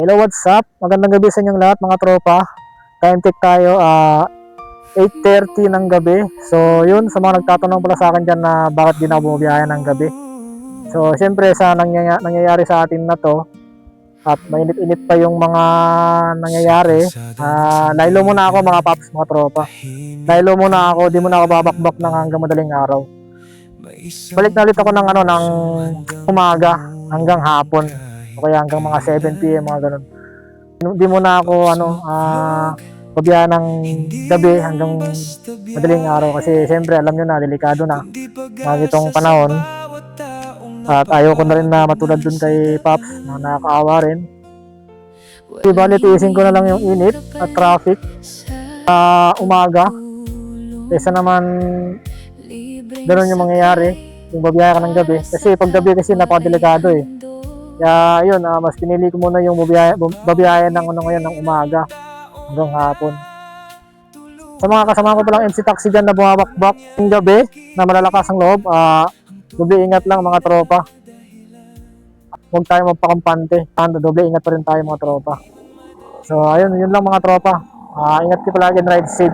Hello, what's up? Magandang gabi sa inyong lahat mga tropa. Time check tayo, 8:30 ng gabi. So yun, sa mga nagtatanong pala sa akin dyan na bakit di na ako bumibiyahe ng gabi. So syempre sa nangyayari sa atin na to, at mainit-init pa yung mga nangyayari, laylo muna ako mga paps, mga tropa. Laylo muna ako, di muna ako babakbak ng hanggang madaling araw. Balik na ulit ako ng ng umaga hanggang hapon. O kaya hanggang mga 7 PM, mga ganun. Hindi muna ako pabiyahe ng gabi hanggang madaling araw kasi siyempre alam nyo na, delikado na mga itong panahon. At ayaw ko na rin na matulad dun kay Pops na nakakaawa rin. Bali, tiisin ko na lang yung init at traffic umaga kaysa naman ganun yung mangyayari yung babiyahe ka ng gabi. Kasi pag gabi kasi napakadelikado eh. Kaya yun, mas pinili ko muna yung babiyahe ng ngayon ng umaga hanggang hapon. Sa mga kasama ko palang MC Taxi dyan na bumabakbak yung gabi na malalakas ang loob, doble ingat lang mga tropa. Huwag tayo magpakampante. Doble ingat pa rin tayo mga tropa. So ayun, yun lang mga tropa. Ingat kayo palagi and ride safe.